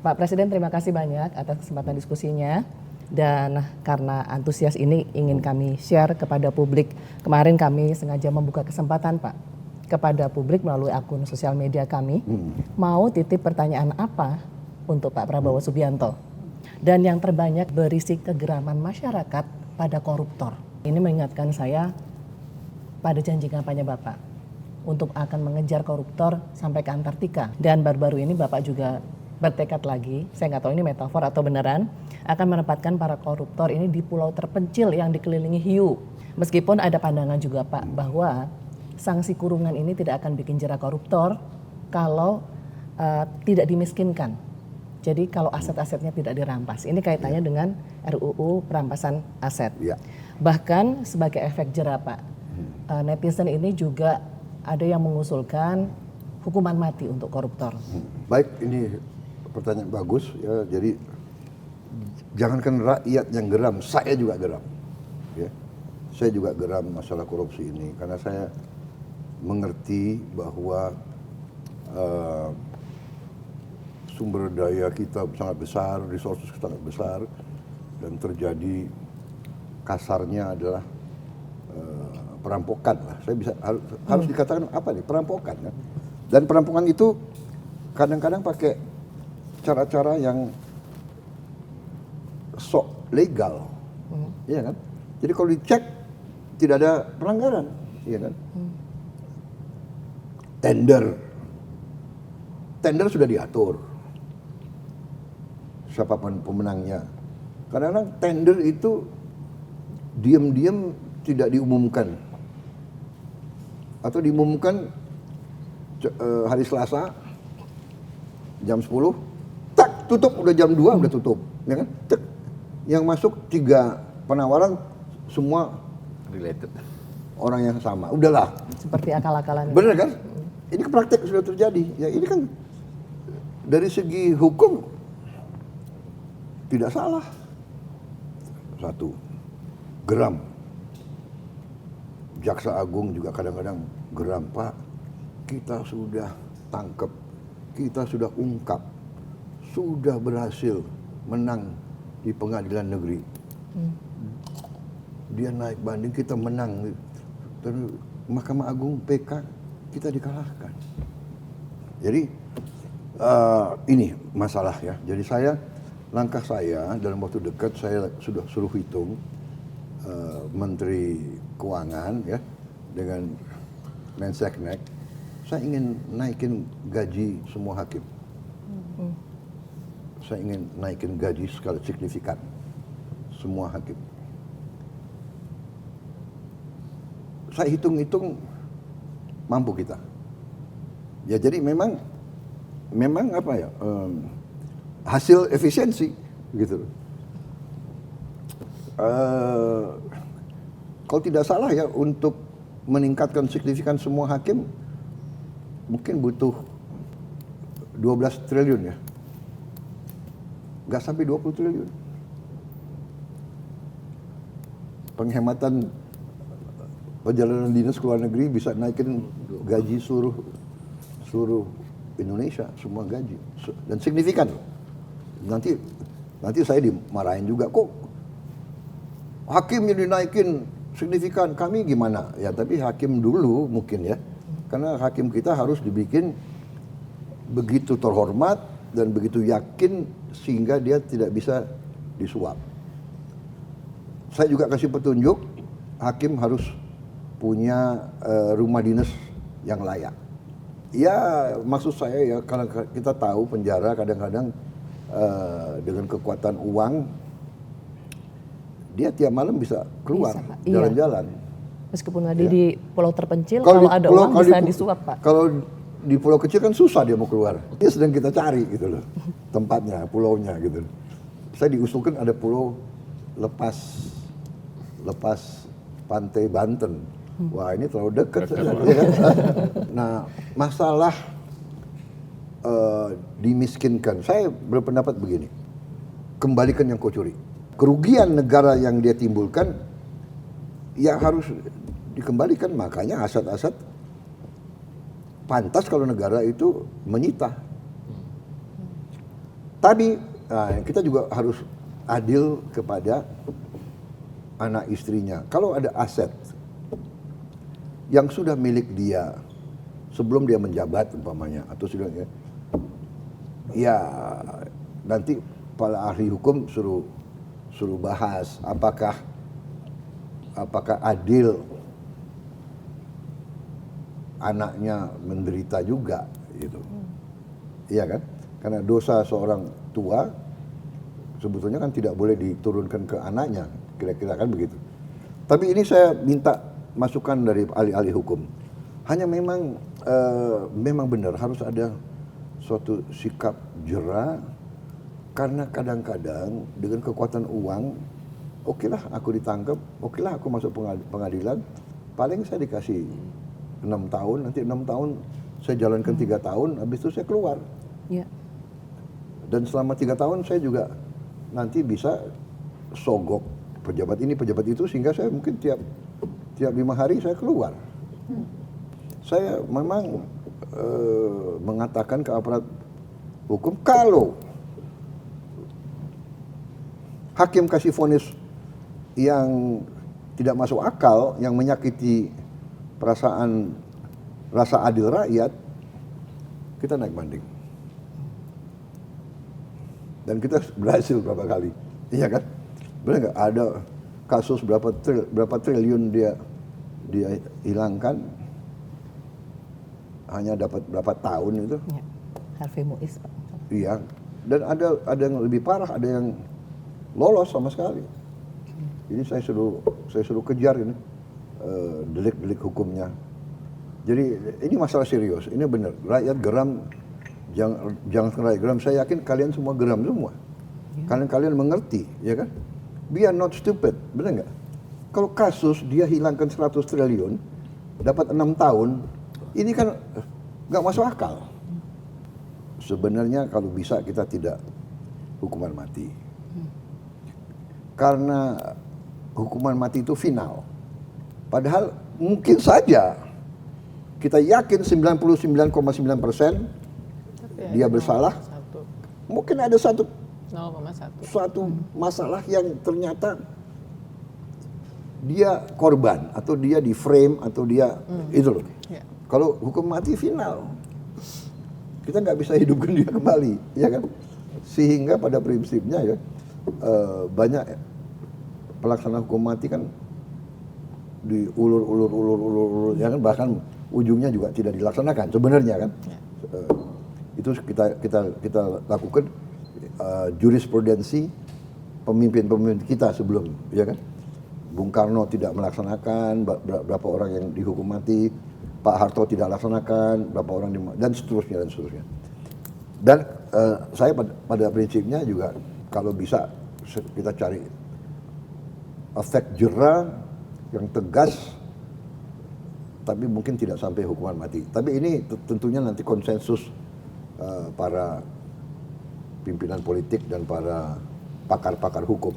Pak Presiden, terima kasih banyak atas kesempatan diskusinya. Dan karena antusias ini ingin kami share kepada publik. Kemarin kami sengaja membuka kesempatan, Pak, kepada publik melalui akun sosial media kami. Mau titip pertanyaan apa untuk Pak Prabowo Subianto. Dan yang terbanyak berisi kegeraman masyarakat pada koruptor. Ini mengingatkan saya pada janji kampanye Bapak untuk akan mengejar koruptor sampai ke Antartika. Dan baru-baru ini Bapak juga bertekad lagi, saya nggak tahu ini metafor atau beneran, akan menempatkan para koruptor ini di pulau terpencil yang dikelilingi hiu. Meskipun ada pandangan juga Pak bahwa sanksi kurungan ini tidak akan bikin jera koruptor kalau tidak dimiskinkan. Jadi kalau aset-asetnya tidak dirampas. Ini kaitannya dengan RUU perampasan aset. Bahkan sebagai efek jera Pak, netizen ini juga ada yang mengusulkan hukuman mati untuk koruptor. Baik, ini pertanyaan bagus ya. Jadi jangankan rakyat yang geram, saya juga geram. Ya. Saya juga geram masalah korupsi ini karena saya mengerti bahwa sumber daya kita sangat besar, resources sangat besar, dan terjadi kasarnya adalah perampokan lah. Saya bisa harus dikatakan apa nih, perampokan kan. Dan perampokan itu kadang-kadang pakai cara-cara yang sok legal, iya kan? Jadi kalau dicek tidak ada pelanggaran, iya kan? Tender sudah diatur, siapapun pemenangnya. Kadang-kadang tender itu diam-diam tidak diumumkan, atau diumumkan hari Selasa jam 10, tak tutup udah jam 2 udah tutup, ya kan? Yang masuk 3 penawaran semua related, orang yang sama, udahlah. Seperti akal-akalan. Bener kan? Ini praktek sudah terjadi. Ya ini kan dari segi hukum tidak salah. Satu, geram. Jaksa Agung juga kadang-kadang geram, Pak. Kita sudah tangkap, kita sudah ungkap, sudah berhasil menang di pengadilan negeri. Dia naik banding, kita menang. Dan Mahkamah Agung PK kita dikalahkan. Jadi ini masalah ya. Jadi langkah saya dalam waktu dekat saya sudah suruh hitung Menteri Keuangan ya dengan Menseknek. Saya ingin naikin gaji semua hakim. Saya ingin naikin gaji skala signifikan semua hakim. Saya hitung-hitung mampu kita. Ya jadi memang apa ya, hasil efisiensi gitu. Kalau tidak salah ya, untuk meningkatkan signifikan semua hakim mungkin butuh 12 triliun ya. Nggak sampai 20 triliun. Penghematan perjalanan dinas ke luar negeri bisa naikin gaji seluruh Indonesia, semua gaji, dan signifikan. Nanti saya dimarahin juga, kok hakim yang dinaikin signifikan, kami gimana? Ya tapi hakim dulu mungkin ya, karena hakim kita harus dibikin begitu terhormat dan begitu yakin sehingga dia tidak bisa disuap. Saya juga kasih petunjuk, hakim harus punya rumah dinas yang layak. Ya maksud saya ya, kalau kita tahu penjara kadang-kadang dengan kekuatan uang dia tiap malam bisa keluar jalan-jalan. Meskipun ada di pulau terpencil, kalau ada uang bisa disuap Pak. Kalau di pulau kecil kan susah dia mau keluar. Ini sedang kita cari gitu loh, tempatnya, pulaunya gitu. Saya diusulkan ada pulau lepas pantai Banten. Wah ini terlalu dekat. Nah masalah dimiskinkan, saya berpendapat begini, kembalikan yang kau curi. Kerugian negara yang dia timbulkan ya harus dikembalikan, makanya aset-aset pantas kalau negara itu menyita. Tapi kita juga harus adil kepada anak istrinya. Kalau ada aset yang sudah milik dia sebelum dia menjabat umpamanya atau sudah ya nanti para ahli hukum suruh bahas apakah adil anaknya menderita juga gitu. Iya kan? Karena dosa seorang tua sebetulnya kan tidak boleh diturunkan ke anaknya, kira-kira kan begitu. Tapi ini saya minta masukan dari ahli-ahli hukum. Hanya memang benar harus ada suatu sikap jera, karena kadang-kadang dengan kekuatan uang, okelah aku ditangkap, okelah aku masuk pengadilan, paling saya dikasih 6 tahun, nanti 6 tahun saya jalankan 3 tahun, habis itu saya keluar. Ya. Dan selama 3 tahun saya juga nanti bisa sogok pejabat ini, pejabat itu, sehingga saya mungkin tiap 5 hari saya keluar. Saya memang mengatakan ke aparat hukum, kalau hakim kasih vonis yang tidak masuk akal, yang menyakiti perasaan rasa adil rakyat, kita naik banding. Dan kita berhasil berapa kali, iya kan? Benar nggak? Ada kasus berapa triliun dia hilangkan, hanya dapat berapa tahun itu? Ya. Harvey Muiz, Pak. Iya. Dan ada yang lebih parah, ada yang lolos sama sekali. Ini saya suruh kejar ini delik-delik hukumnya. Jadi ini masalah serius, ini benar. Rakyat geram, jangan rakyat geram. Saya yakin kalian semua geram semua. Kalian mengerti, ya kan? We are not stupid, benar nggak? Kalau kasus dia hilangkan 100 triliun, dapat 6 tahun, ini kan nggak masuk akal. Sebenarnya kalau bisa kita tidak hukuman mati. Karena hukuman mati itu final. Padahal mungkin saja kita yakin 99,9% dia bersalah. Mungkin ada satu masalah yang ternyata dia korban atau dia di frame atau dia itu loh. Yeah. Kalau hukum mati final, kita nggak bisa hidupkan dia kembali, ya kan? Sehingga pada prinsipnya ya banyak pelaksana hukum mati kan diulur, ya kan, bahkan ujungnya juga tidak dilaksanakan sebenarnya kan. Itu kita lakukan jurisprudensi pemimpin-pemimpin kita sebelum, ya kan. Bung Karno tidak melaksanakan, berapa orang yang dihukum mati, Pak Harto tidak laksanakan, berapa orang dan seterusnya. Dan saya pada prinsipnya juga kalau bisa kita cari efek jera yang tegas, tapi mungkin tidak sampai hukuman mati. Tapi ini tentunya nanti konsensus para pimpinan politik dan para pakar-pakar hukum.